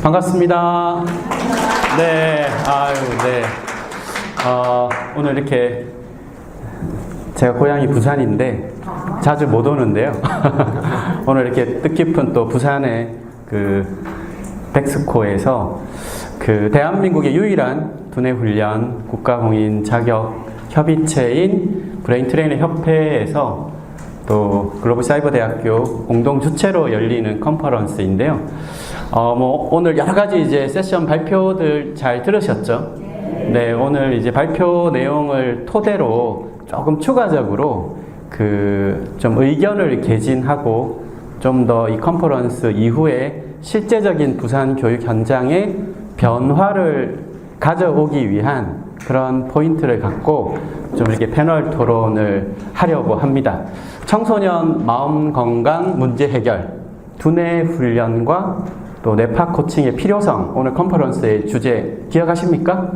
반갑습니다. 네, 네. 오늘 이렇게 제가 고향이 부산인데 자주 못 오는데요. 오늘 이렇게 뜻깊은 또 부산의 그 백스코에서 그 대한민국의 유일한 두뇌 훈련 국가공인 자격 협의체인 브레인 트레이너 협회에서 또 글로벌 사이버 대학교 공동 주최로 열리는 컨퍼런스인데요. 오늘 여러 가지 이제 세션 발표들 잘 들으셨죠? 네, 오늘 이제 발표 내용을 토대로 조금 추가적으로 좀 의견을 개진하고 좀 더 이 컨퍼런스 이후에 실제적인 부산 교육 현장의 변화를 가져오기 위한 그런 포인트를 갖고 좀 이렇게 패널 토론을 하려고 합니다. 청소년 마음 건강 문제 해결, 두뇌 훈련과 또 뇌파 코칭의 필요성, 오늘 컨퍼런스의 주제 기억하십니까?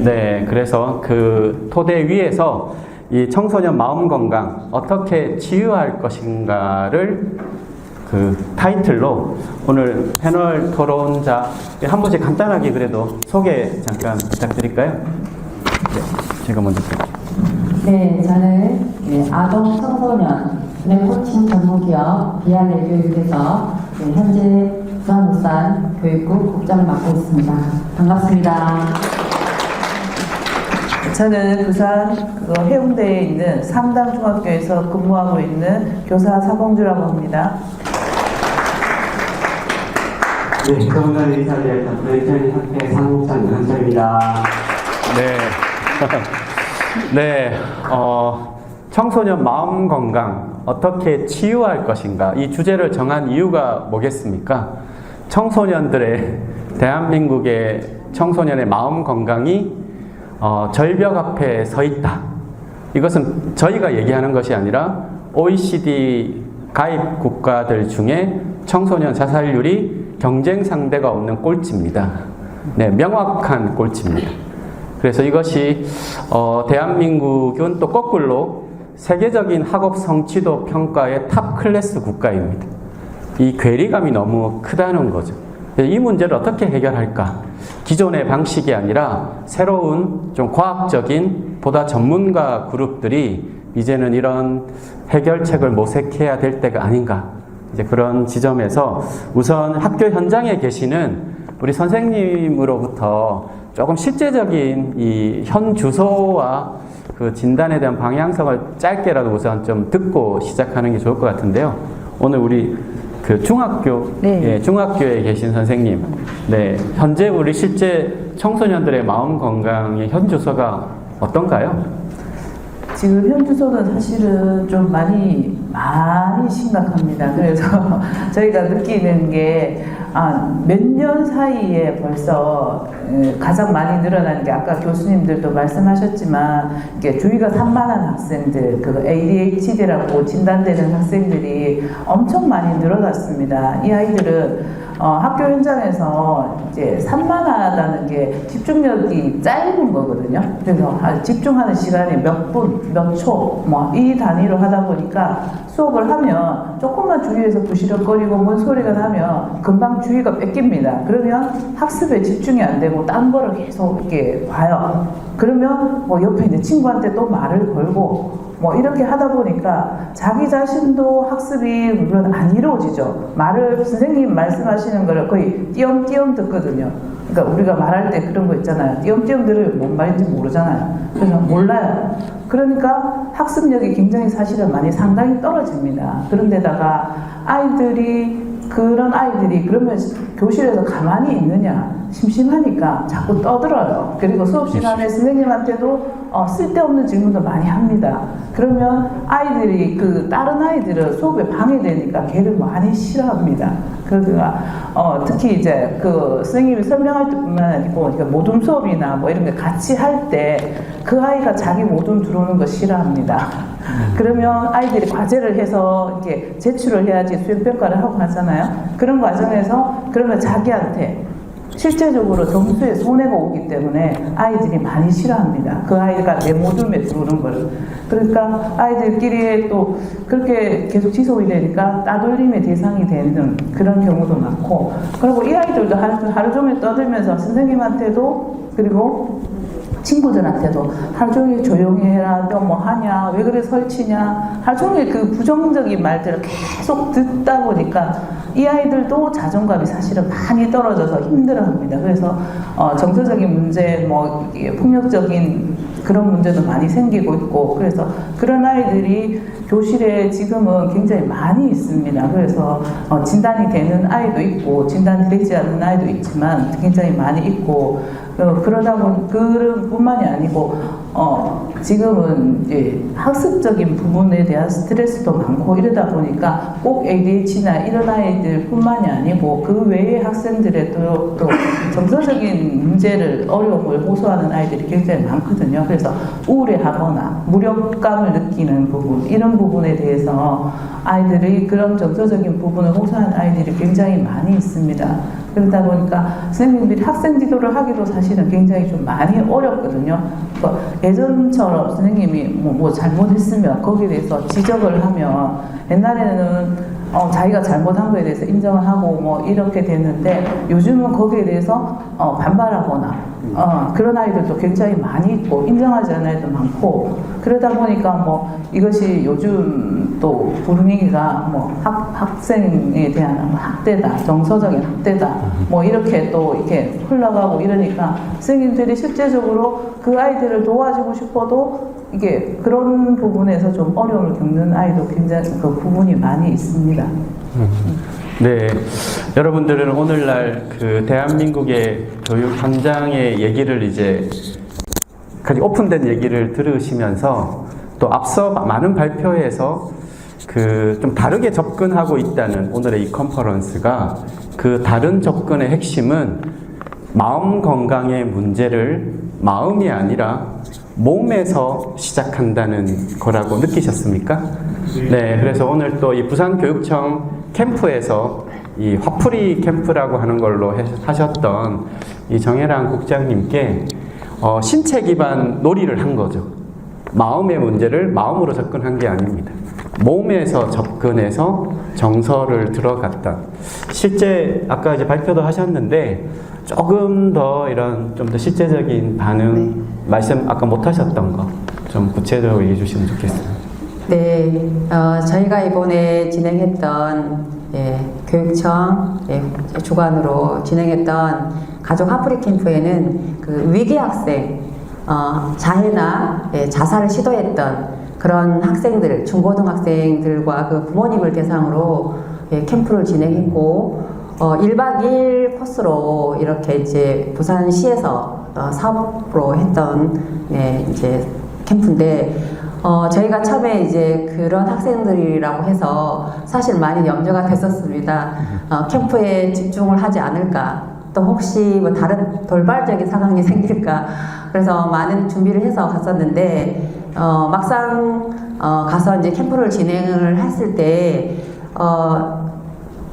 네, 그래서 그 토대 위에서 이 청소년 마음 건강 어떻게 치유할 것인가를 그 타이틀로 오늘 패널 토론자 한 분씩 간단하게 그래도 소개 잠깐 부탁드릴까요? 네, 제가 먼저 드릴게요. 네, 저는 아동 청소년 코칭 전문기업 비아레교육에서 현재 부산 울산 교육국 국장을 맡고 있습니다. 반갑습니다. 저는 부산 해운대에 있는 상당중학교에서 근무하고 있는 교사 사봉주라고 합니다. 네, 오늘 인사드릴 브레인 학회 상무장 윤한철입니다. 네. 네, 청소년 마음 건강 어떻게 치유할 것인가 이 주제를 정한 이유가 뭐겠습니까? 청소년들의 대한민국의 청소년의 마음 건강이 절벽 앞에 서 있다. 이것은 저희가 얘기하는 것이 아니라 OECD 가입 국가들 중에 청소년 자살률이 경쟁 상대가 없는 꼴찌입니다. 네, 명확한 꼴찌입니다. 그래서 이것이 대한민국은 또 거꾸로 세계적인 학업 성취도 평가의 탑 클래스 국가입니다. 이 괴리감이 너무 크다는 거죠. 이 문제를 어떻게 해결할까? 기존의 방식이 아니라 새로운 좀 과학적인 보다 전문가 그룹들이 이제는 이런 해결책을 모색해야 될 때가 아닌가. 이제 그런 지점에서 우선 학교 현장에 계시는 우리 선생님으로부터 조금 실제적인 이 현 주소와 그 진단에 대한 방향성을 짧게라도 우선 좀 듣고 시작하는 게 좋을 것 같은데요. 오늘 우리 그 중학교, 네. 중학교에 계신 선생님, 네, 현재 우리 실제 청소년들의 마음 건강의 현 주소가 어떤가요? 지금 현 주소는 사실은 좀 많이 심각합니다. 그래서 저희가 느끼는 게 몇 년 사이에 벌써 가장 많이 늘어나는 게 아까 교수님들도 말씀하셨지만 이게 주위가 산만한 학생들, 그 ADHD라고 진단되는 학생들이 엄청 많이 늘어났습니다. 이 아이들은 학교 현장에서 이제 산만하다는 게 집중력이 짧은 거거든요. 그래서 집중하는 시간이 몇 분, 몇 초, 이 단위로 하다 보니까 수업을 하면 조금만 주위에서 부시럭거리고 뭔 소리가 나면 금방 주의가 뺏깁니다. 그러면 학습에 집중이 안 되고 딴 거를 계속 이렇게 봐요. 그러면 옆에 있는 친구한테 또 말을 걸고 이렇게 하다 보니까 자기 자신도 학습이 물론 안 이루어지죠. 선생님 말씀하시는 거를 거의 띄엄띄엄 듣거든요. 그러니까 우리가 말할 때 그런 거 있잖아요. 띄엄띄엄 들으면 뭔 말인지 모르잖아요. 그래서 몰라요. 그러니까 학습력이 굉장히 사실은 상당히 떨어집니다. 그런데다가 그런 아이들이 그러면 교실에서 가만히 있느냐 심심하니까 자꾸 떠들어요. 그리고 수업 시간에 선생님한테도 쓸데없는 질문도 많이 합니다. 그러면 아이들이 다른 아이들은 수업에 방해되니까 걔를 많이 싫어합니다. 그러니까 특히 이제 선생님이 설명할 때뿐만 아니고 모둠 수업이나 이런 게 같이 할 때 그 아이가 자기 모둠 들어오는 거 싫어합니다. 그러면 아이들이 과제를 해서 이렇게 제출을 해야지 수행평가를 하고 하잖아요. 그런 과정에서 그러면 자기한테 실제적으로 점수에 손해가 오기 때문에 아이들이 많이 싫어합니다. 그 아이가 내 모둠에 들어오는 걸. 그러니까 아이들끼리 또 그렇게 계속 지속이 되니까 따돌림의 대상이 되는 그런 경우도 많고, 그리고 이 아이들도 하루 종일 떠들면서 선생님한테도 그리고 친구들한테도 하루 종일 조용히 해라, 너 뭐 하냐, 왜 그래 설치냐, 하루 종일 그 부정적인 말들을 계속 듣다 보니까 이 아이들도 자존감이 사실은 많이 떨어져서 힘들어합니다. 그래서 정서적인 문제, 뭐 폭력적인 그런 문제도 많이 생기고 있고, 그래서 그런 아이들이 교실에 지금은 굉장히 많이 있습니다. 그래서 진단이 되는 아이도 있고 진단이 되지 않는 아이도 있지만 굉장히 많이 있고, 그러다 보니 그런 뿐만이 아니고 지금은 이제 학습적인 부분에 대한 스트레스도 많고 이러다 보니까 꼭 ADHD나 이런 아이들 뿐만이 아니고 그 외의 학생들의 또 정서적인 문제를 어려움을 호소하는 아이들이 굉장히 많거든요. 그래서 우울해하거나 무력감을 느끼는 부분, 이런 부분에 대해서 아이들이 그런 정서적인 부분을 호소하는 아이들이 굉장히 많이 있습니다. 그러다 보니까 선생님들이 학생 지도를 하기도 사실은 굉장히 좀 많이 어렵거든요. 그러니까 예전처럼 선생님이 뭐 잘못했으면 거기에 대해서 지적을 하면 옛날에는 자기가 잘못한 거에 대해서 인정을 하고 뭐 이렇게 됐는데, 요즘은 거기에 대해서 반발하거나 그런 아이들도 굉장히 많이 있고 인정하지 않는 아이도 많고, 그러다 보니까 뭐 이것이 요즘 또 부르기가 뭐 학생에 대한 학대다, 정서적인 학대다, 뭐 이렇게 또 이렇게 흘러가고 이러니까 선생님들이 실제적으로 그 아이들을 도와주고 싶어도 이게 그런 부분에서 좀 어려움을 겪는 아이도 굉장히 그 부분이 많이 있습니다. 네, 여러분들은 오늘날 그 대한민국의 교육 현장의 얘기를 이제 오픈된 얘기를 들으시면서 또 앞서 많은 발표에서 그 좀 다르게 접근하고 있다는 오늘의 이 컨퍼런스가, 그 다른 접근의 핵심은 마음 건강의 문제를 마음이 아니라 몸에서 시작한다는 거라고 느끼셨습니까? 네, 그래서 오늘 또 이 부산교육청 캠프에서 이 화풀이 캠프라고 하는 걸로 하셨던 이 정혜랑 국장님께 신체 기반 놀이를 한 거죠. 마음의 문제를 마음으로 접근한 게 아닙니다. 몸에서 접근해서 정서를 들어갔던, 실제 아까 이제 발표도 하셨는데 조금 더 이런 좀 더 실제적인 반응, 말씀 아까 못 하셨던 거 좀 구체적으로 얘기해 주시면 좋겠습니다. 네, 저희가 이번에 진행했던 교육청 주관으로 진행했던 가족 화풀이 캠프에는 그 위기 학생, 자해나 자살을 시도했던 그런 학생들, 중고등학생들과 그 부모님을 대상으로 캠프를 진행했고, 1박 2일 코스로 이렇게 이제 부산시에서 사업으로 했던 이제 캠프인데, 저희가 처음에 이제 그런 학생들이라고 해서 사실 많이 염려가 됐었습니다. 캠프에 집중을 하지 않을까, 또 혹시 뭐 다른 돌발적인 상황이 생길까, 그래서 많은 준비를 해서 갔었는데, 막상 가서 이제 캠프를 진행을 했을 때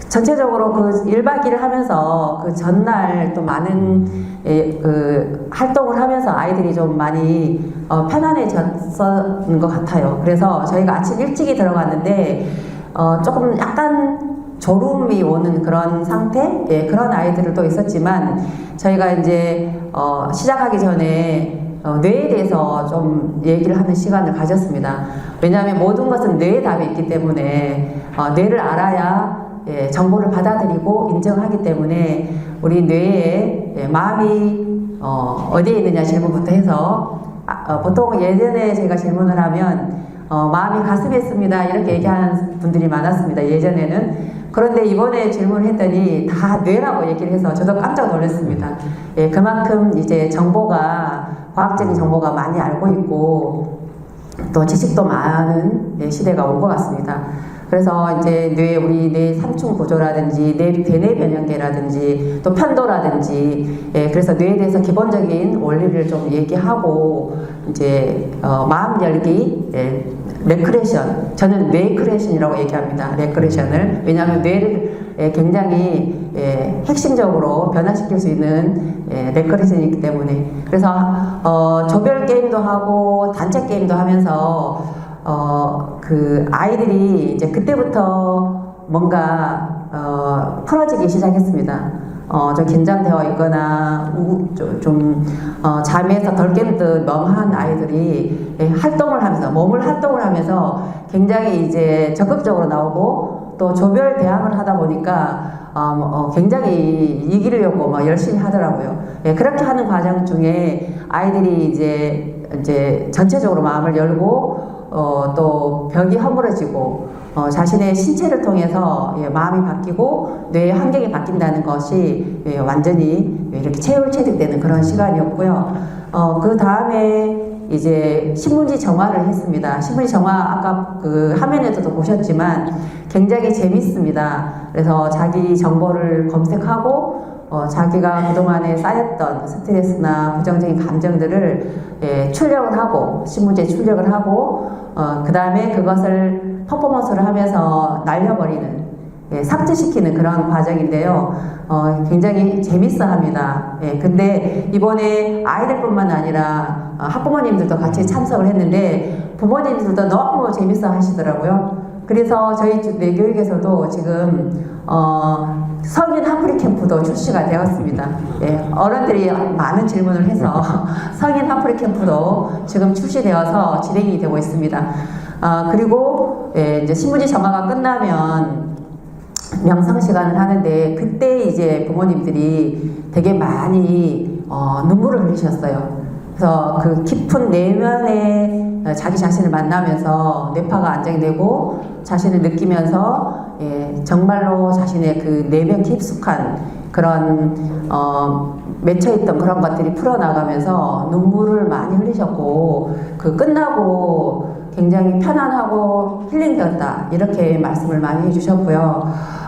전체적으로 그 1박 2일 하면서 그 전날 또 많은 그 활동을 하면서 아이들이 좀 많이 편안해졌던 것 같아요. 그래서 저희가 아침 일찍이 들어갔는데 조금 약간 졸음이 오는 그런 상태? 그런 아이들도 있었지만, 저희가 이제 시작하기 전에 뇌에 대해서 좀 얘기를 하는 시간을 가졌습니다. 왜냐하면 모든 것은 뇌에 답이 있기 때문에 뇌를 알아야 정보를 받아들이고 인정하기 때문에, 우리 뇌에 마음이 어디에 있느냐 질문부터 해서 보통 예전에 제가 질문을 하면 마음이 가슴에 있습니다 이렇게 얘기하는 분들이 많았습니다, 예전에는. 그런데 이번에 질문을 했더니 다 뇌라고 얘기를 해서 저도 깜짝 놀랐습니다. 그만큼 이제 정보가, 과학적인 정보가 많이 알고 있고 또 지식도 많은 시대가 온 것 같습니다. 그래서 이제 우리 뇌 삼중 구조라든지 대뇌 변형계라든지 또 편도라든지, 그래서 뇌에 대해서 기본적인 원리를 좀 얘기하고, 이제 마음 열기, 레크레이션, 저는 뇌크레이션이라고 얘기합니다. 레크레이션을. 왜냐하면 뇌를 굉장히 핵심적으로 변화시킬 수 있는 레커레이션이기 때문에 그래서 조별 게임도 하고 단체 게임도 하면서 그 아이들이 이제 그때부터 뭔가 풀어지기 시작했습니다. 좀 긴장되어 있거나 잠에서 덜 깬 듯 멍한 아이들이 활동을 하면서 몸을 활동을 하면서 굉장히 이제 적극적으로 나오고 또 조별 대항을 하다 보니까 굉장히 이기려고 막 열심히 하더라고요. 그렇게 하는 과정 중에 아이들이 이제 전체적으로 마음을 열고 또 벽이 허물어지고 자신의 신체를 통해서 마음이 바뀌고 뇌의 환경이 바뀐다는 것이 완전히 이렇게 체득되는 그런 시간이었고요. 그 다음에 이제 신문지 정화를 했습니다. 신문지 정화 아까 그 화면에서도 보셨지만 굉장히 재밌습니다. 그래서 자기 정보를 검색하고 자기가 그동안에 쌓였던 스트레스나 부정적인 감정들을 출력을 하고 신문지에 출력을 하고 그 다음에 그것을 퍼포먼스를 하면서 날려버리는 삭제시키는 그런 과정인데요. 굉장히 재밌어 합니다. 근데 이번에 아이들뿐만 아니라 학부모님들도 같이 참석을 했는데 부모님들도 너무 재밌어 하시더라고요. 그래서 저희 내교육에서도 지금 성인 한풀이 캠프도 출시가 되었습니다. 어른들이 많은 질문을 해서 성인 한풀이 캠프도 지금 출시되어서 진행이 되고 있습니다. 그리고 이제 신문지 정화가 끝나면 명상 시간을 하는데 그때 이제 부모님들이 되게 많이 눈물을 흘리셨어요. 그래서 그 깊은 내면에 자기 자신을 만나면서 뇌파가 안정이 되고 자신을 느끼면서 정말로 자신의 그 내면 깊숙한 그런 맺혀있던 그런 것들이 풀어나가면서 눈물을 많이 흘리셨고 그 끝나고 굉장히 편안하고 힐링되었다 이렇게 말씀을 많이 해주셨고요.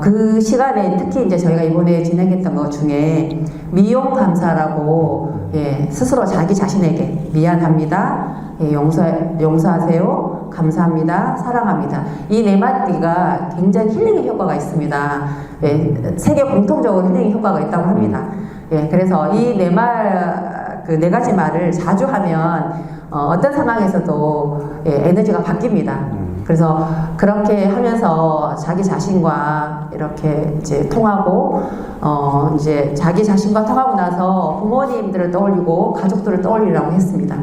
그 시간에 특히 이제 저희가 이번에 진행했던 것 중에 미용 감사라고 스스로 자기 자신에게 미안합니다. 용서하세요. 감사합니다. 사랑합니다. 이 네 마디가 굉장히 힐링의 효과가 있습니다. 세계 공통적으로 힐링의 효과가 있다고 합니다. 그래서 이 네 가지 말을 자주 하면 어떤 상황에서도 에너지가 바뀝니다. 그래서 그렇게 하면서 자기 자신과 이렇게 이제 통하고 이제 자기 자신과 통하고 나서 부모님들을 떠올리고 가족들을 떠올리라고 했습니다.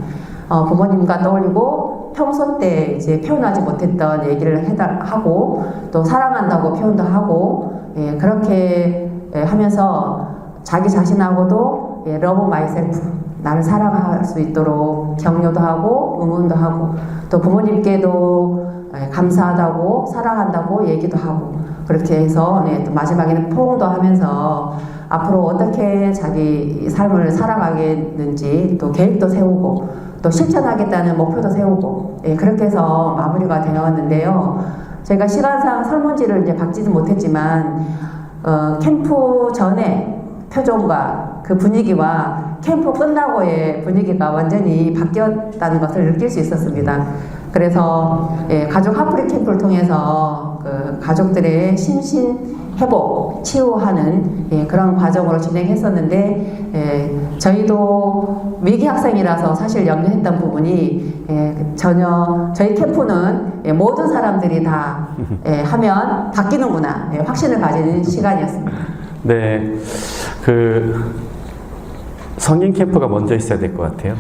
부모님과 떠올리고 평소 때 이제 표현하지 못했던 얘기를 하고 또 사랑한다고 표현도 하고 그렇게 하면서 자기 자신하고도 러브 마이셀프 나를 사랑할 수 있도록 격려도 하고 응원도 하고 또 부모님께도 감사하다고 사랑한다고 얘기도 하고 그렇게 해서 또 마지막에는 포옹도 하면서 앞으로 어떻게 자기 삶을 살아가겠는지 또 계획도 세우고 또 실천하겠다는 목표도 세우고 그렇게 해서 마무리가 되었는데요. 제가 시간상 설문지를 이제 박지는 못했지만 캠프 전에 표정과 그 분위기와 캠프 끝나고의 분위기가 완전히 바뀌었다는 것을 느낄 수 있었습니다. 그래서 가족 한풀이 캠프를 통해서 그 가족들의 심신 회복, 치유하는 그런 과정으로 진행했었는데 저희도 위기 학생이라서 사실 염려했던 부분이 전혀 저희 캠프는 모든 사람들이 다 하면 바뀌는구나 확신을 가지는 시간이었습니다. 네, 성인 캠프가 먼저 있어야 될 것 같아요.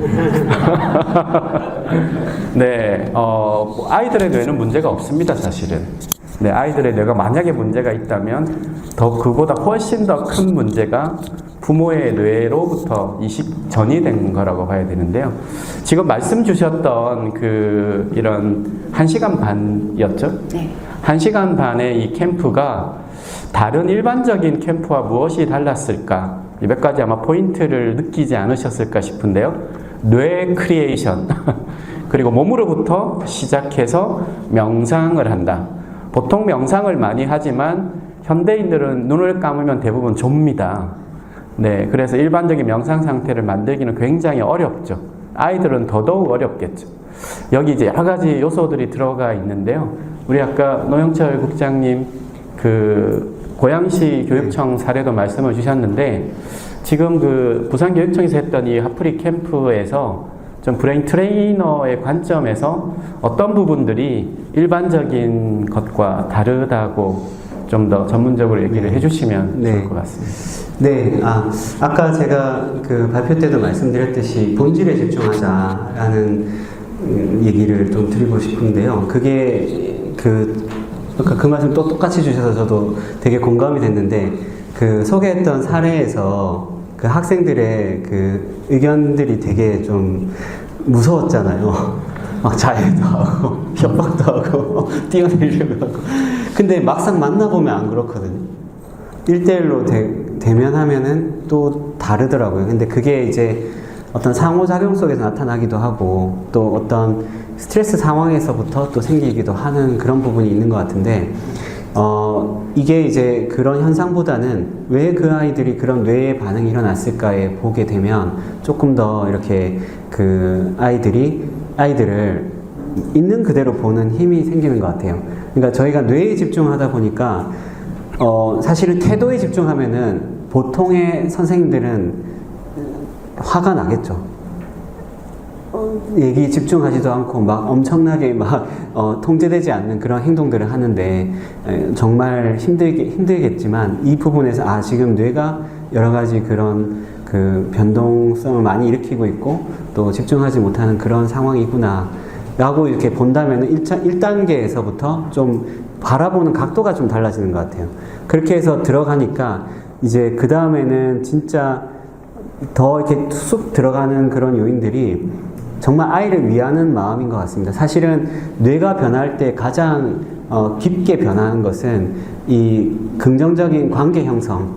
네, 아이들의 뇌는 문제가 없습니다, 사실은. 네, 아이들의 뇌가 만약에 문제가 있다면 그보다 훨씬 더 큰 문제가 부모의 뇌로부터 이식 전이 된 거라고 봐야 되는데요. 지금 말씀 주셨던 이런 1시간 반이었죠? 네. 1시간 반의 이 캠프가 다른 일반적인 캠프와 무엇이 달랐을까? 몇 가지 아마 포인트를 느끼지 않으셨을까 싶은데요. 뇌 크리에이션 그리고 몸으로부터 시작해서 명상을 한다. 보통 명상을 많이 하지만 현대인들은 눈을 감으면 대부분 좁니다. 네, 그래서 일반적인 명상 상태를 만들기는 굉장히 어렵죠. 아이들은 더더욱 어렵겠죠. 여기 이제 여러 가지 요소들이 들어가 있는데요. 우리 아까 노영철 국장님 고양시 교육청 사례도 말씀을 주셨는데 지금 그 부산교육청에서 했던 이 하프리 캠프에서 좀 브레인 트레이너의 관점에서 어떤 부분들이 일반적인 것과 다르다고 좀 더 전문적으로 얘기를 해주시면 네. 좋을 것 같습니다. 네, 아까 제가 그 발표 때도 말씀드렸듯이 본질에 집중하자라는 얘기를 좀 드리고 싶은데요. 그게 그 말씀 또 똑같이 주셔서 저도 되게 공감이 됐는데, 그 소개했던 사례에서 그 학생들의 그 의견들이 되게 좀 무서웠잖아요. 막 자해도 하고, 협박도 하고, 뛰어내리려고 하고. 근데 막상 만나보면 안 그렇거든요. 1대1로 대면하면은 또 다르더라고요. 근데 그게 이제 어떤 상호작용 속에서 나타나기도 하고, 또 어떤 스트레스 상황에서부터 또 생기기도 하는 그런 부분이 있는 것 같은데, 이게 이제 그런 현상보다는 왜 그 아이들이 그런 뇌의 반응이 일어났을까에 보게 되면 조금 더 이렇게 그 아이들을 있는 그대로 보는 힘이 생기는 것 같아요. 그러니까 저희가 뇌에 집중하다 보니까 사실은 태도에 집중하면은 보통의 선생님들은 화가 나겠죠. 얘기 집중하지도 않고 막 엄청나게 막 통제되지 않는 그런 행동들을 하는데, 정말 힘들겠지만 이 부분에서 지금 뇌가 여러 가지 그런 그 변동성을 많이 일으키고 있고 또 집중하지 못하는 그런 상황이구나 라고 이렇게 본다면 1단계에서부터 좀 바라보는 각도가 좀 달라지는 것 같아요. 그렇게 해서 들어가니까 이제 그 다음에는 진짜 더 이렇게 쑥 들어가는 그런 요인들이 정말 아이를 위하는 마음인 것 같습니다. 사실은 뇌가 변할 때 가장 깊게 변하는 것은 이 긍정적인 관계 형성,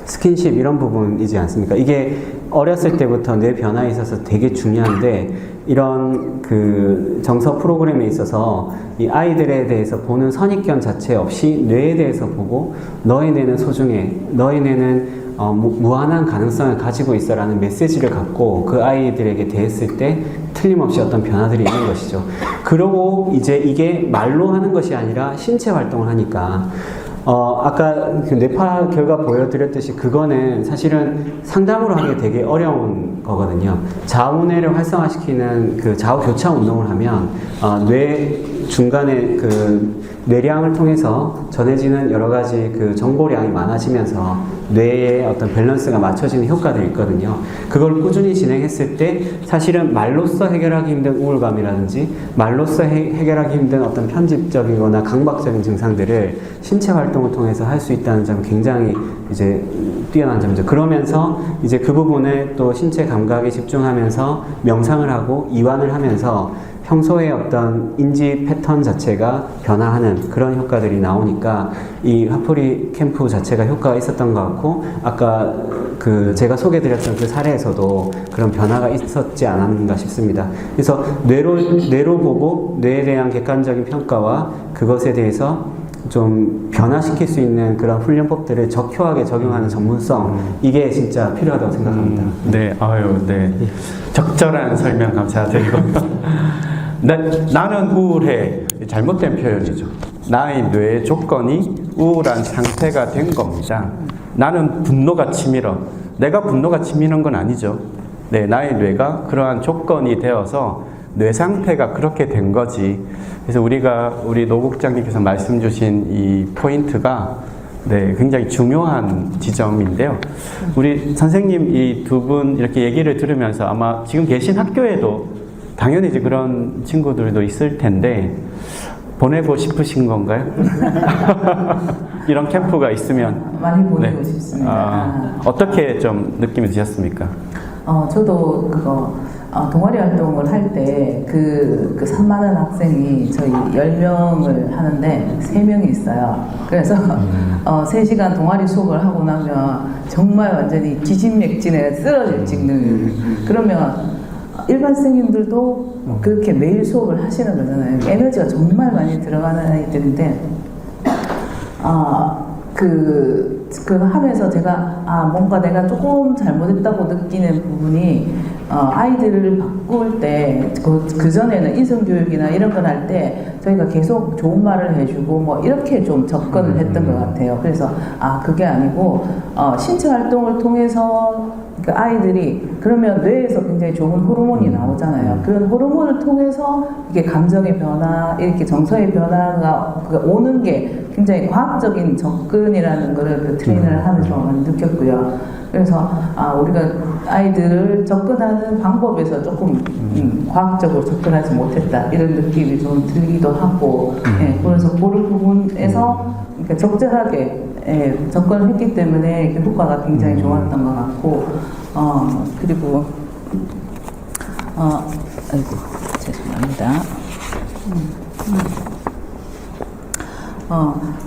스킨십 이런 부분이지 않습니까? 이게 어렸을 때부터 뇌 변화에 있어서 되게 중요한데, 이런 그 정서 프로그램에 있어서 이 아이들에 대해서 보는 선입견 자체 없이 뇌에 대해서 보고, 너의 뇌는 소중해, 너의 뇌는 무한한 가능성을 가지고 있어라는 메시지를 갖고 그 아이들에게 대했을 때 틀림없이 어떤 변화들이 있는 것이죠. 그러고 이제 이게 말로 하는 것이 아니라 신체 활동을 하니까 아까 그 뇌파 결과 보여드렸듯이 그거는 사실은 상담으로 하기 되게 어려운 거거든요. 좌우뇌를 활성화시키는 그 좌우 교차 운동을 하면 뇌 중간에 그 뇌량을 통해서 전해지는 여러 가지 그 정보량이 많아지면서 뇌의 어떤 밸런스가 맞춰지는 효과들이 있거든요. 그걸 꾸준히 진행했을 때 사실은 말로써 해결하기 힘든 우울감이라든지 말로써 해결하기 힘든 어떤 편집적이거나 강박적인 증상들을 신체 활동을 통해서 할 수 있다는 점이 굉장히 이제 뛰어난 점이죠. 그러면서 이제 그 부분에 또 신체 감각에 집중하면서 명상을 하고 이완을 하면서 평소에 어떤 인지 패턴 자체가 변화하는 그런 효과들이 나오니까 이 하프리 캠프 자체가 효과가 있었던 것 같고, 아까 그 제가 소개드렸던 그 사례에서도 그런 변화가 있었지 않았는가 싶습니다. 그래서 뇌로 보고 뇌에 대한 객관적인 평가와 그것에 대해서 좀 변화시킬 수 있는 그런 훈련법들을 적효하게 적용하는 전문성, 이게 진짜 필요하다고 생각합니다. 네, 네. 적절한 설명 감사드리고. 나는 우울해. 잘못된 표현이죠. 나의 뇌의 조건이 우울한 상태가 된 겁니다. 나는 분노가 치밀어. 내가 분노가 치미는 건 아니죠. 네, 나의 뇌가 그러한 조건이 되어서 뇌 상태가 그렇게 된 거지. 그래서 우리 노 국장님께서 말씀 주신 이 포인트가 네, 굉장히 중요한 지점인데요. 우리 선생님 이 두 분 이렇게 얘기를 들으면서 아마 지금 계신 학교에도 당연히 이제 그런 친구들도 있을 텐데 보내고 싶으신 건가요? 이런 캠프가 있으면 많이 보내고 싶습니다. 어떻게 좀 느낌이 드셨습니까? 저도 그거 동아리 활동을 할 때 그 3만원 학생이 저희 10명을 하는데 3명이 있어요. 그래서 3시간 동아리 수업을 하고 나면 정말 완전히 기진맥진에 쓰러질 찍는, 그러면 일반 선생님들도 그렇게 매일 수업을 하시는 거잖아요. 에너지가 정말 많이 들어가는 아이들인데, 그 하면서 제가 뭔가 내가 조금 잘못했다고 느끼는 부분이, 아이들을 바꿀 때 그 전에는 인성교육이나 이런 걸 할 때 저희가 계속 좋은 말을 해주고 뭐 이렇게 좀 접근을 했던 것 같아요. 그래서 그게 아니고 신체 활동을 통해서 그 아이들이 그러면 뇌에서 굉장히 좋은 호르몬이 나오잖아요. 그런 호르몬을 통해서 이게 감정의 변화, 이렇게 정서의 변화가 오는 게 굉장히 과학적인 접근이라는 거를 그 트레이너를 하면서 많이 느꼈고요. 그래서 우리가 아이들을 접근하는 방법에서 조금 과학적으로 접근하지 못했다 이런 느낌이 좀 들기도 하고 그래서 그런 부분에서 그러니까 적절하게 접근을 했기 때문에 효과가 굉장히 좋았던 것 같고 그리고 아이고 죄송합니다.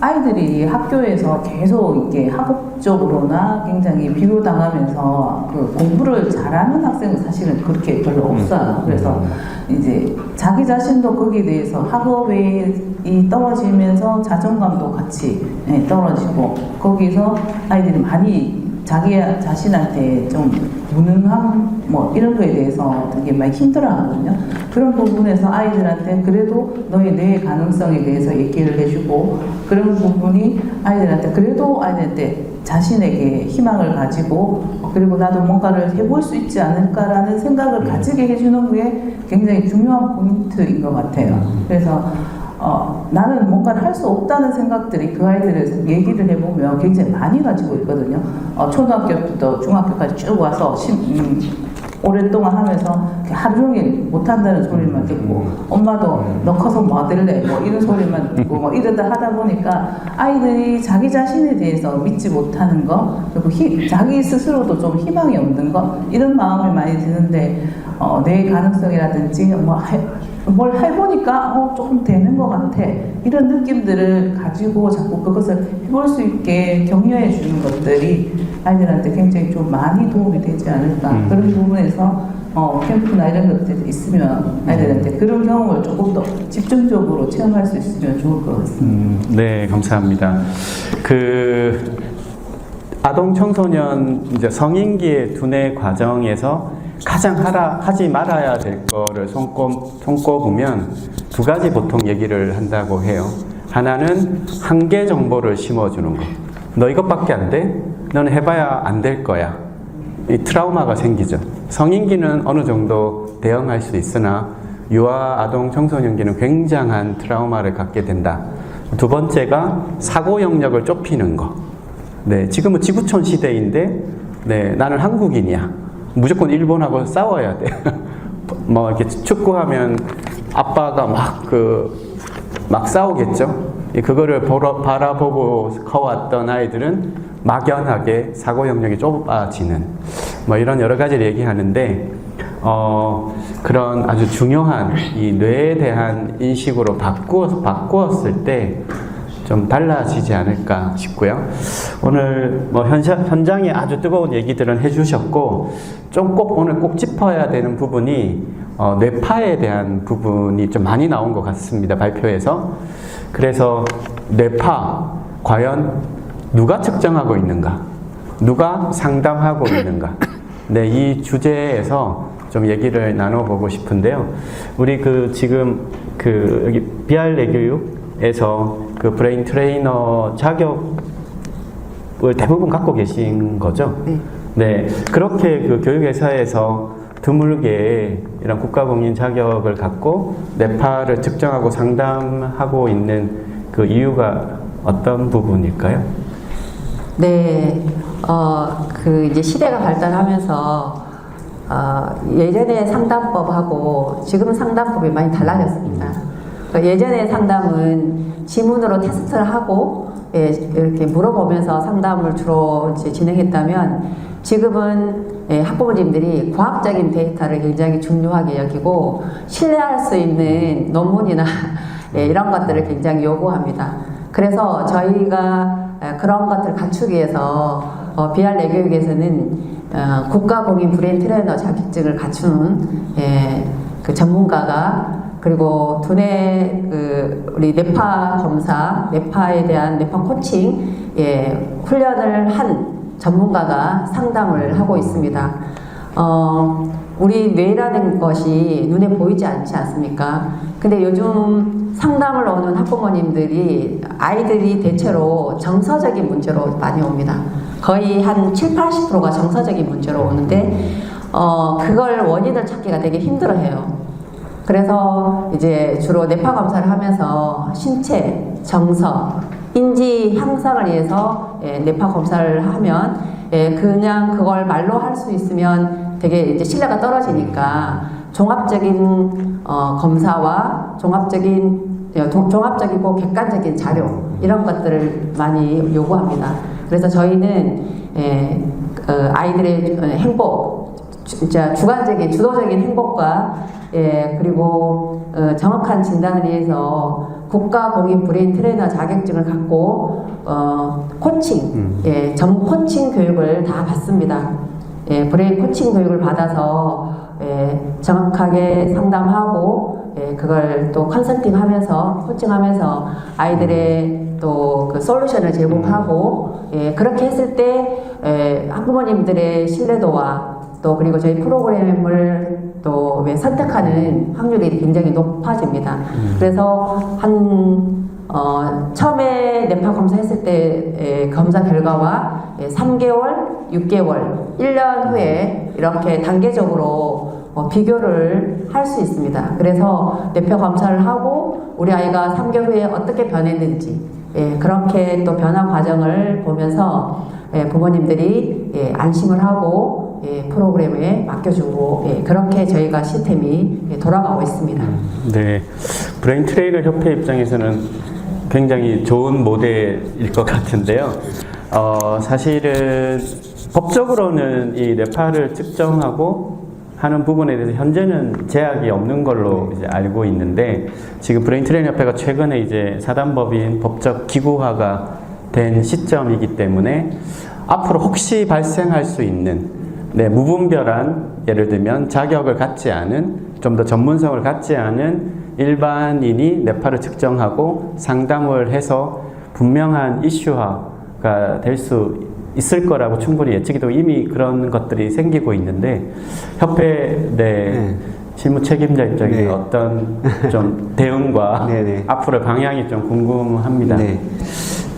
아이들이 학교에서 계속 이렇게 학업적으로나 굉장히 비교당하면서 그 공부를 잘하는 학생은 사실은 그렇게 별로 없어요. 그래서 이제 자기 자신도 거기에 대해서 학업이 떨어지면서 자존감도 같이 떨어지고 거기서 아이들이 많이 자기 자신한테 좀 무능함 뭐 이런 거에 대해서 되게 많이 힘들어하거든요. 그런 부분에서 아이들한테 그래도 너의 뇌의 가능성에 대해서 얘기를 해주고 그런 부분이 아이들한테 그래도 아이들한테 자신에게 희망을 가지고 그리고 나도 뭔가를 해볼 수 있지 않을까라는 생각을 가지게 해주는 게 굉장히 중요한 포인트인 것 같아요. 그래서 나는 뭔가를 할 수 없다는 생각들이 그 아이들에서 얘기를 해보면 굉장히 많이 가지고 있거든요. 초등학교부터 중학교까지 쭉 와서 오랫동안 하면서 하루 종일 못한다는 소리만 듣고 엄마도 너 커서 뭐 될래 뭐 이런 소리만 듣고 뭐 이러다 하다 보니까 아이들이 자기 자신에 대해서 믿지 못하는 거 그리고 자기 스스로도 좀 희망이 없는 거 이런 마음이 많이 드는데 내 가능성이라든지 뭘 해보니까 조금 되는 것 같아 이런 느낌들을 가지고 자꾸 그것을 해볼 수 있게 격려해 주는 것들이 아이들한테 굉장히 좀 많이 도움이 되지 않을까 그런 부분에서 캠프나 이런 것들이 있으면 아이들한테 그런 경험을 조금 더 집중적으로 체험할 수 있으면 좋을 것 같습니다. 네, 감사합니다. 아동 청소년 이제 성인기의 두뇌 과정에서 가장 하지 말아야 될 거를 손꼽으면 두 가지 보통 얘기를 한다고 해요. 하나는 한계 정보를 심어주는 거. 너 이것밖에 안 돼? 너는 해봐야 안 될 거야. 이 트라우마가 생기죠. 성인기는 어느 정도 대응할 수 있으나 유아 아동 청소년기는 굉장한 트라우마를 갖게 된다. 두 번째가 사고 영역을 좁히는 거. 네, 지금은 지구촌 시대인데, 네, 나는 한국인이야. 무조건 일본하고 싸워야 돼. 뭐 이렇게 축구하면 아빠가 막 싸우겠죠. 그거를 바라보고 커왔던 아이들은 막연하게 사고 영역이 좁아지는 뭐 이런 여러 가지를 얘기하는데 그런 아주 중요한 이 뇌에 대한 인식으로 바꾸었을 때 좀 달라지지 않을까 싶고요. 오늘 뭐 현장에 아주 뜨거운 얘기들은 해주셨고 좀 오늘 꼭 짚어야 되는 부분이 뇌파에 대한 부분이 좀 많이 나온 것 같습니다. 발표에서. 그래서 뇌파 과연 누가 측정하고 있는가? 누가 상담하고 있는가? 네, 이 주제에서 좀 얘기를 나눠보고 싶은데요. 우리 지금 여기 비알레 교육에서 브레인 트레이너 자격을 대부분 갖고 계신 거죠? 네. 네. 그렇게 교육회사에서 드물게 이런 국가공인 자격을 갖고 뇌파를 측정하고 상담하고 있는 그 이유가 어떤 부분일까요? 네, 이제 시대가 발달하면서 예전의 상담법하고 지금 상담법이 많이 달라졌습니다. 예전의 상담은 지문으로 테스트를 하고 이렇게 물어보면서 상담을 주로 이제 진행했다면 지금은 학부모님들이 과학적인 데이터를 굉장히 중요하게 여기고 신뢰할 수 있는 논문이나 이런 것들을 굉장히 요구합니다. 그래서 저희가 그런 것들을 갖추기 위해서 비알레 교육에서는 국가공인 브레인 트레이너 자격증을 갖추는 그 전문가가 그리고 두뇌 우리 뇌파 검사, 뇌파에 대한 뇌파 코칭 훈련을 한 전문가가 상담을 하고 있습니다. 우리 뇌라는 것이 눈에 보이지 않지 않습니까? 근데 요즘 상담을 오는 학부모님들이 아이들이 대체로 정서적인 문제로 많이 옵니다. 거의 한 7, 80%가 정서적인 문제로 오는데 그걸 원인을 찾기가 되게 힘들어해요. 그래서 이제 주로 뇌파 검사를 하면서 신체, 정서, 인지 향상을 위해서 뇌파 검사를 하면 그냥 그걸 말로 할 수 있으면 되게 이제 신뢰가 떨어지니까 종합적인 검사와 종합적이고 객관적인 자료 이런 것들을 많이 요구합니다. 그래서 저희는 아이들의 행복, 진짜 주관적인 주도적인 행복과 그리고 정확한 진단을 위해서 국가 공인 브레인 트레이너 자격증을 갖고 코칭, 전문 코칭 교육을 다 받습니다. 브레인 코칭 교육을 받아서 정확하게 상담하고 그걸 또 컨설팅하면서 코칭하면서 아이들의 또 그 솔루션을 제공하고 그렇게 했을 때 학부모님들의 신뢰도와 또 그리고 저희 프로그램을 또 선택하는 확률이 굉장히 높아집니다. 그래서 처음에 뇌파 검사했을 때 검사 결과와 3개월, 6개월, 1년 후에 이렇게 단계적으로 비교를 할 수 있습니다. 그래서 뇌파 검사를 하고 우리 아이가 3개월 후에 어떻게 변했는지 그렇게 또 변화 과정을 보면서 부모님들이 안심을 하고 프로그램에 맡겨주고 그렇게 저희가 시스템이 돌아가고 있습니다. 네, 브레인 트레이너 협회 입장에서는 굉장히 좋은 모델일 것 같은데요. 사실은 법적으로는 이 뇌파를 측정하고 하는 부분에 대해서 현재는 제약이 없는 걸로 이제 알고 있는데 지금 브레인 트레이너 협회가 최근에 이제 사단법인 법적 기구화가 된 시점이기 때문에 앞으로 혹시 발생할 수 있는 무분별한 예를 들면 자격을 갖지 않은 좀 더 전문성을 갖지 않은 일반인이 뇌파를 측정하고 상담을 해서 분명한 이슈화가 될 수 있을 거라고 충분히 예측이 되고 이미 그런 것들이 생기고 있는데 협회 실무 책임자 입장에서 어떤 좀 대응과 앞으로의 방향이 좀 궁금합니다.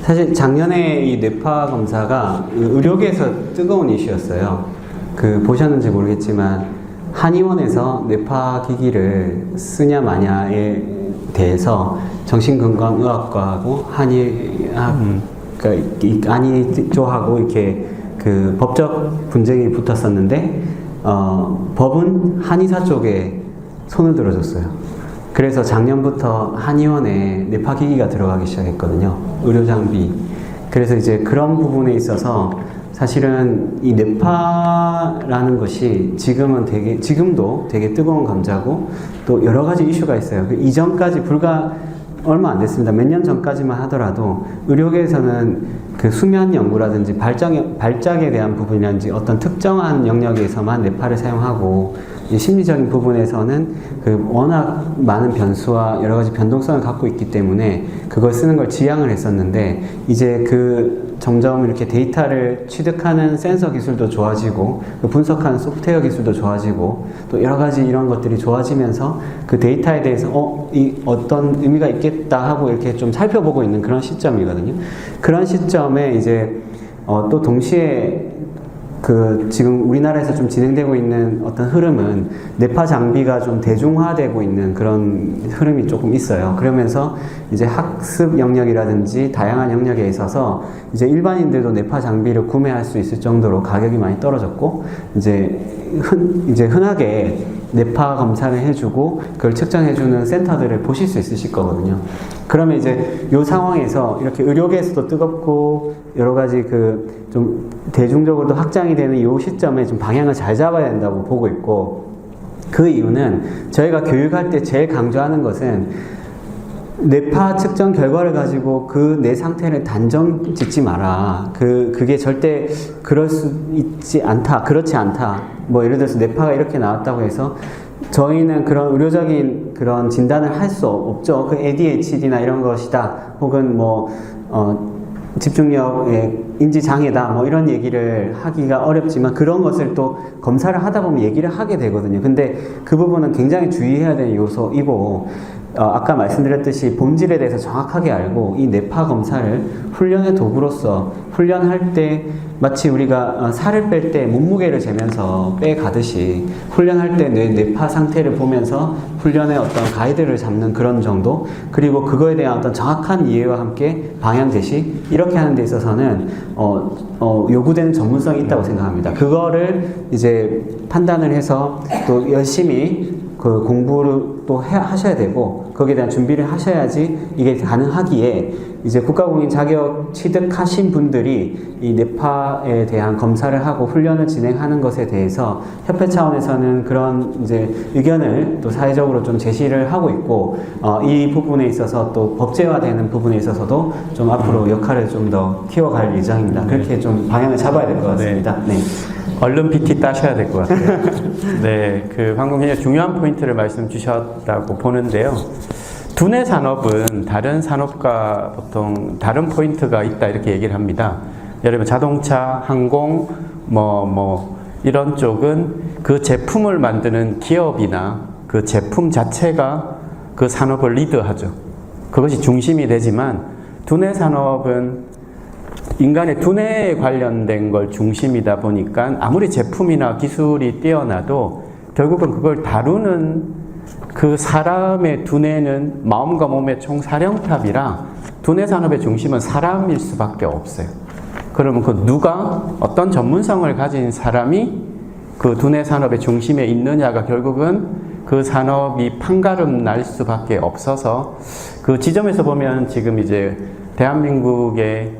사실 작년에 이 뇌파 검사가 의료계에서 뜨거운 이슈였어요. 보셨는지 모르겠지만 한의원에서 뇌파 기기를 쓰냐 마냐에 대해서 정신건강의학과하고 한의 쪽하고 이렇게 법적 분쟁이 붙었었는데 법은 한의사 쪽에 손을 들어줬어요. 그래서 작년부터 한의원에 뇌파 기기가 들어가기 시작했거든요. 의료 장비. 그래서 이제 그런 부분에 있어서 사실은 이 뇌파라는 것이 지금도 되게 뜨거운 감자고 또 여러 가지 이슈가 있어요. 이전까지 불과 얼마 안 됐습니다. 몇 년 전까지만 하더라도 의료계에서는 수면 연구라든지 발작에 대한 부분이라든지 어떤 특정한 영역에서만 뇌파를 사용하고 심리적인 부분에서는 워낙 많은 변수와 여러 가지 변동성을 갖고 있기 때문에 그걸 쓰는 걸 지양을 했었는데 이제 점점 이렇게 데이터를 취득하는 센서 기술도 좋아지고 분석하는 소프트웨어 기술도 좋아지고 또 여러 가지 이런 것들이 좋아지면서 그 데이터에 대해서 어떤 의미가 있겠다 하고 이렇게 좀 살펴보고 있는 그런 시점이거든요. 그런 시점에 이제 또 동시에 지금 우리나라에서 좀 진행되고 있는 어떤 흐름은 뇌파 장비가 좀 대중화되고 있는 그런 흐름이 조금 있어요. 그러면서 이제 학습 영역이라든지 다양한 영역에 있어서 이제 일반인들도 뇌파 장비를 구매할 수 있을 정도로 가격이 많이 떨어졌고 이제 흔하게 뇌파 검사를 해주고 그걸 측정해주는 센터들을 보실 수 있으실 거거든요. 그러면 이제 이 상황에서 이렇게 의료계에서도 뜨겁고 여러 가지 좀 대중적으로도 확장이 되는 이 시점에 좀 방향을 잘 잡아야 된다고 보고 있고 그 이유는 저희가 교육할 때 제일 강조하는 것은 뇌파 측정 결과를 가지고 내 상태를 단정 짓지 마라. 그게 절대 그렇지 않다. 예를 들어서 뇌파가 이렇게 나왔다고 해서 저희는 그런 의료적인 그런 진단을 할 수 없죠. ADHD나 이런 것이다. 혹은 집중력의 인지장애다. 이런 얘기를 하기가 어렵지만 그런 것을 또 검사를 하다 보면 얘기를 하게 되거든요. 근데 그 부분은 굉장히 주의해야 되는 요소이고 아까 말씀드렸듯이 본질에 대해서 정확하게 알고 이 뇌파 검사를 훈련의 도구로서 훈련할 때 마치 우리가 살을 뺄 때 몸무게를 재면서 빼 가듯이 훈련할 때 뇌파 상태를 보면서 훈련의 어떤 가이드를 잡는 그런 정도, 그리고 그거에 대한 어떤 정확한 이해와 함께 방향 제시, 이렇게 하는 데 있어서는 요구되는 전문성이 있다고 생각합니다. 그거를 이제 판단을 해서 또 열심히 그 공부를 또 하셔야 되고 거기에 대한 준비를 하셔야지 이게 가능하기에 이제 국가공인 자격 취득하신 분들이 이 뇌파에 대한 검사를 하고 훈련을 진행하는 것에 대해서 협회 차원에서는 그런 이제 의견을 또 사회적으로 좀 제시를 하고 있고, 이 부분에 있어서 또 법제화되는 부분에 있어서도 좀 앞으로 역할을 좀 더 키워갈 예정입니다. 그렇게 좀 방향을 잡아야 될 것 같습니다. 네. 얼른 PT 따셔야 될 것 같아요. 네, 그 방금 굉장히 중요한 포인트를 말씀 주셨다고 보는데요. 두뇌 산업은 다른 산업과 보통 다른 포인트가 있다 이렇게 얘기를 합니다. 예를 들면 자동차, 항공, 이런 쪽은 그 제품을 만드는 기업이나 그 제품 자체가 그 산업을 리드하죠. 그것이 중심이 되지만 두뇌 산업은 인간의 두뇌에 관련된 걸 중심이다 보니까 아무리 제품이나 기술이 뛰어나도 결국은 그걸 다루는 그 사람의 두뇌는 마음과 몸의 총사령탑이라 두뇌 산업의 중심은 사람일 수밖에 없어요. 그러면 그 누가 어떤 전문성을 가진 사람이 그 두뇌 산업의 중심에 있느냐가 결국은 그 산업이 판가름 날 수밖에 없어서, 그 지점에서 보면 지금 이제 대한민국의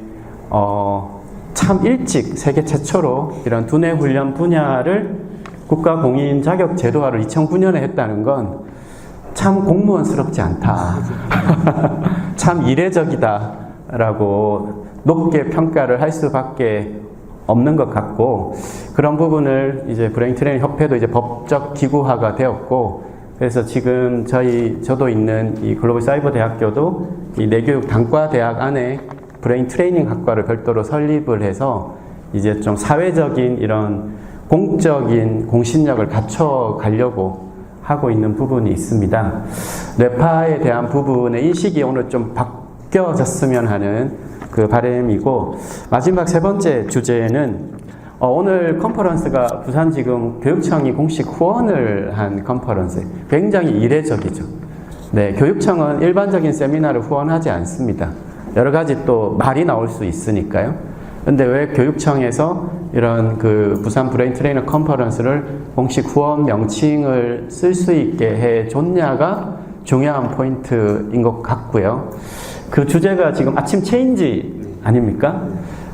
참 일찍 세계 최초로 이런 두뇌 훈련 분야를 국가 공인 자격 제도화를 2009년에 했다는 건 참 공무원스럽지 않다. 참 이례적이다라고 높게 평가를 할 수밖에 없는 것 같고, 그런 부분을 이제 브레인 트레이닝 협회도 이제 법적 기구화가 되었고, 그래서 지금 저도 있는 이 글로벌 사이버 대학교도 이 내교육 단과 대학 안에 브레인 트레이닝 학과를 별도로 설립을 해서 이제 좀 사회적인 이런 공적인 공신력을 갖춰 가려고 하고 있는 부분이 있습니다. 뇌파에 대한 부분의 인식이 오늘 좀 바뀌어졌으면 하는 그 바람이고, 마지막 세 번째 주제는 오늘 컨퍼런스가 부산 지금 교육청이 공식 후원을 한 컨퍼런스, 굉장히 이례적이죠. 네, 교육청은 일반적인 세미나를 후원하지 않습니다. 여러 가지 또 말이 나올 수 있으니까요. 근데 왜 교육청에서 이런 그 부산 브레인 트레이너 컨퍼런스를 공식 후원 명칭을 쓸 수 있게 해 줬냐가 중요한 포인트인 것 같고요. 그 주제가 지금 아침 체인지 아닙니까?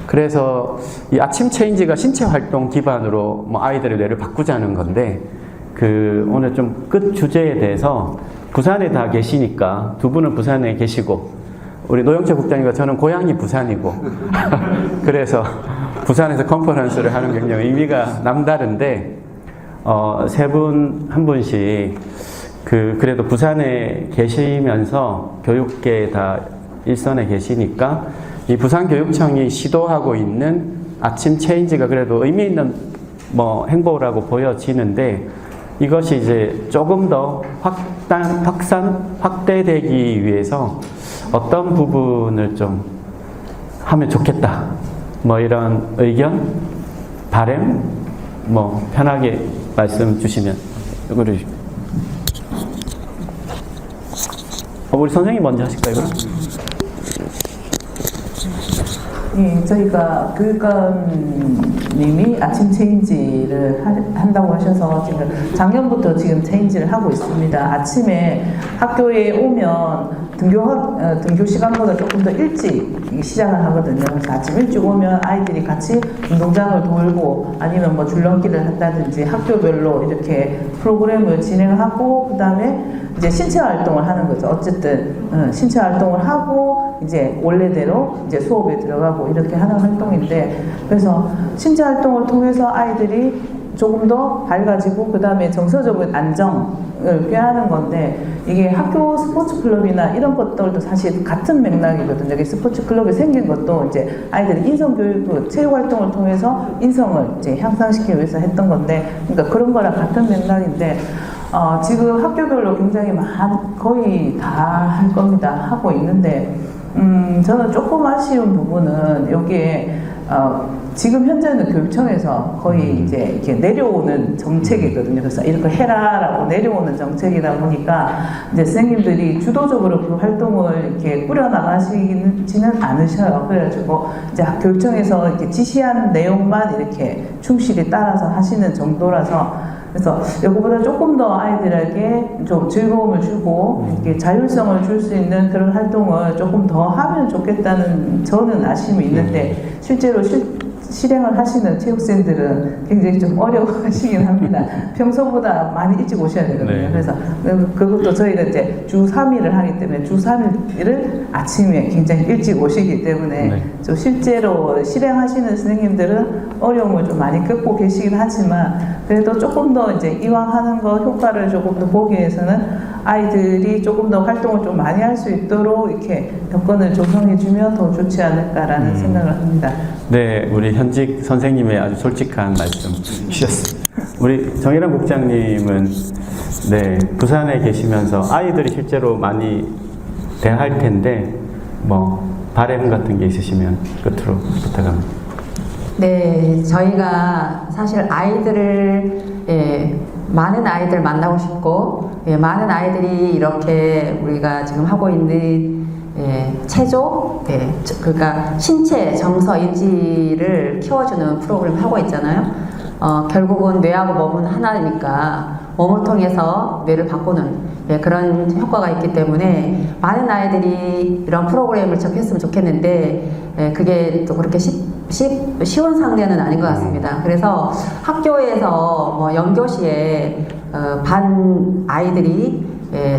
그래서 이 아침 체인지가 신체 활동 기반으로 아이들의 뇌를 바꾸자는 건데, 그 오늘 좀 끝 주제에 대해서 부산에 다 계시니까 두 분은 부산에 계시고 우리 노영철 국장님과 저는 고향이 부산이고 그래서 부산에서 컨퍼런스를 하는 굉장히 의미가 남다른데, 세 분 한 분씩 그래도 부산에 계시면서 교육계 다 일선에 계시니까 이 부산교육청이 시도하고 있는 아침 체인지가 그래도 의미 있는 행보라고 보여지는데, 이것이 이제 조금 더 확대되기 위해서 어떤 부분을 좀 하면 좋겠다, 이런 의견, 바람, 편하게 말씀 주시면. 우리 선생님 먼저 하실까요? 예, 저희가 교육감님이 아침 체인지를 한다고 하셔서 지금 작년부터 지금 체인지를 하고 있습니다. 아침에 학교에 오면 등교 시간보다 조금 더 일찍 시작을 하거든요. 그래서 아침 일찍 오면 아이들이 같이 운동장을 돌고 아니면 줄넘기를 한다든지 학교별로 이렇게 프로그램을 진행하고, 그 다음에 이제 신체 활동을 하는 거죠. 어쨌든 신체 활동을 하고 이제 원래대로 이제 수업에 들어가고 이렇게 하는 활동인데, 그래서 신체 활동을 통해서 아이들이 조금 더 밝아지고 그 다음에 정서적인 안정을 꾀하는 건데, 이게 학교 스포츠 클럽이나 이런 것들도 사실 같은 맥락이거든요. 여기 스포츠 클럽이 생긴 것도 이제 아이들이 인성교육, 체육 활동을 통해서 인성을 이제 향상시키기 위해서 했던 건데, 그러니까 그런 거랑 같은 맥락인데, 지금 학교별로 굉장히 거의 다 할 겁니다. 하고 있는데, 저는 조금 아쉬운 부분은 여기에, 지금 현재는 교육청에서 거의 이제 이렇게 내려오는 정책이거든요. 그래서 이렇게 해라라고 내려오는 정책이다 보니까 이제 선생님들이 주도적으로 그 활동을 이렇게 꾸려나가시지는 않으셔요. 그래가지고 이제 교육청에서 이렇게 지시한 내용만 이렇게 충실히 따라서 하시는 정도라서 그래서 이거보다 조금 더 아이들에게 좀 즐거움을 주고 이렇게 자율성을 줄 수 있는 그런 활동을 조금 더 하면 좋겠다는 저는 아쉬움이 있는데 실제로 실행을 하시는 체육생들은 굉장히 좀 어려워하시긴 합니다. 평소보다 많이 일찍 오셔야 되거든요. 네. 그래서 그것도 저희가 이제 주 3일을 하기 때문에 주 3일을 아침에 굉장히 일찍 오시기 때문에 네. 좀 실제로 실행하시는 선생님들은 어려움을 좀 많이 겪고 계시긴 하지만 그래도 조금 더 이제 이왕 하는 거 효과를 조금 더 보기 위해서는 아이들이 조금 더 활동을 좀 많이 할 수 있도록 이렇게 여건을 조성해주면 더 좋지 않을까라는 생각을 합니다. 네, 우리 현직 선생님의 아주 솔직한 말씀 주셨습니다. 우리 정일환 국장님은 네, 부산에 계시면서 아이들이 실제로 많이 대할 텐데 뭐 바람 같은 게 있으시면 끝으로 부탁합니다. 네, 저희가 사실 아이들을 많은 아이들 만나고 싶고 많은 아이들이 이렇게 우리가 지금 하고 있는 체조, 그러니까 신체 정서 인지를 키워주는 프로그램 하고 있잖아요. 결국은 뇌하고 몸은 하나니까 몸을 통해서 뇌를 바꾸는 그런 효과가 있기 때문에 많은 아이들이 이런 프로그램을 접했으면 좋겠는데 그게 또 그렇게 쉬운 상대는 아닌 것 같습니다. 그래서 학교에서 뭐 연교시에 반 아이들이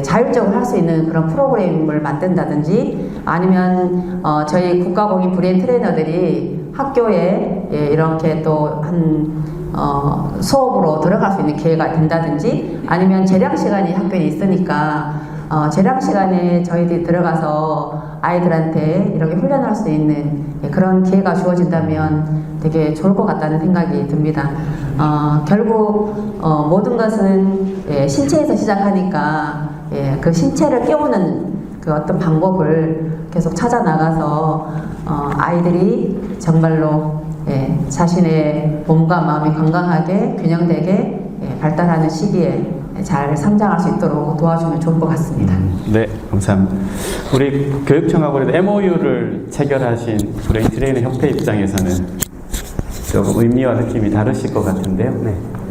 자율적으로 할 수 있는 그런 프로그램을 만든다든지 아니면 저희 국가공인 브레인 트레이너들이 학교에 이렇게 또 수업으로 들어갈 수 있는 기회가 된다든지 아니면 재량 시간이 학교에 있으니까 재량 시간에 저희들이 들어가서 아이들한테 이렇게 훈련할 수 있는 그런 기회가 주어진다면 되게 좋을 것 같다는 생각이 듭니다. 결국 모든 것은 신체에서 시작하니까 그 신체를 깨우는 그 어떤 방법을 계속 찾아 나가서 아이들이 정말로 자신의 몸과 마음이 건강하게 균형되게 발달하는 시기에 잘 성장할 수 있도록 도와주면 좋을 것 같습니다. 네, 감사합니다. 우리 교육청하고 MOU를 체결하신 브레인 트레이너 협회 입장에서는 조금 의미와 느낌이 다르실 것 같은데요.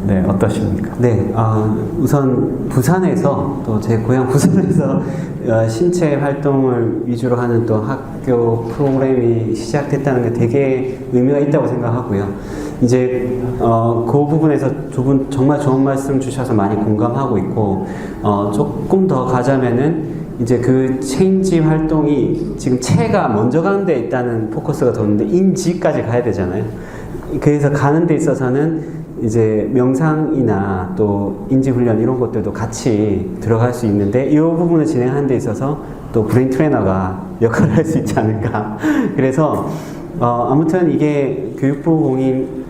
네, 어떠십니까? 네, 우선 부산에서 또 제 고향 부산에서 신체 활동을 위주로 하는 또 학교 프로그램이 시작됐다는 게 되게 의미가 있다고 생각하고요. 이제 그 부분에서 두 분 정말 좋은 말씀 주셔서 많이 공감하고 있고 조금 더 가자면은 이제 그 체인지 활동이 지금 체가 먼저 가는 데 있다는 포커스가 뒀는데 인지까지 가야 되잖아요. 그래서 가는 데 있어서는 이제 명상이나 또 인지훈련 이런 것들도 같이 들어갈 수 있는데 이 부분을 진행하는 데 있어서 또 브레인 트레이너가 역할을 할 수 있지 않을까. 그래서 아무튼 이게 교육부 공인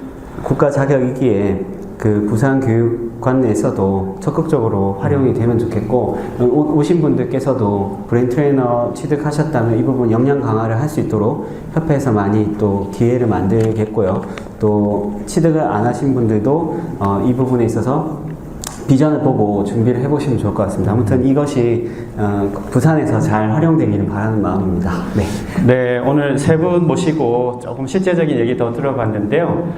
국가 자격이기에 그 부산교육관 내에서도 적극적으로 활용이 되면 좋겠고 오신 분들께서도 브레인 트레이너 취득하셨다면 이 부분 역량 강화를 할 수 있도록 협회에서 많이 또 기회를 만들겠고요. 또 취득을 안 하신 분들도 이 부분에 있어서 비전을 보고 준비를 해보시면 좋을 것 같습니다. 아무튼 이것이 부산에서 잘 활용되기를 바라는 마음입니다. 네. 네, 오늘 세 분 모시고 조금 실제적인 얘기 더 들어봤는데요.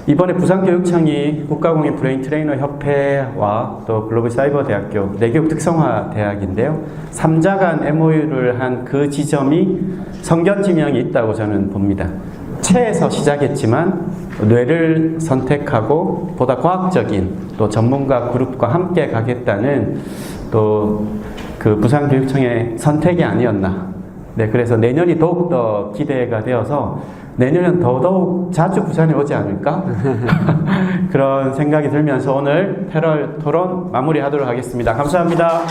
이번에 부산교육청이 국가공인 브레인 트레이너 협회와 또 글로벌 사이버 대학교 내교육 특성화 대학인데요. 3자 간 MOU를 한 그 지점이 성견지명이 있다고 저는 봅니다. 체에서 시작했지만 뇌를 선택하고 보다 과학적인 또 전문가 그룹과 함께 가겠다는 또 그 부산교육청의 선택이 아니었나. 네, 그래서 내년이 더욱더 기대가 되어서 내년은 더더욱 자주 부산에 오지 않을까? 그런 생각이 들면서 오늘 패럴 토론 마무리하도록 하겠습니다. 감사합니다.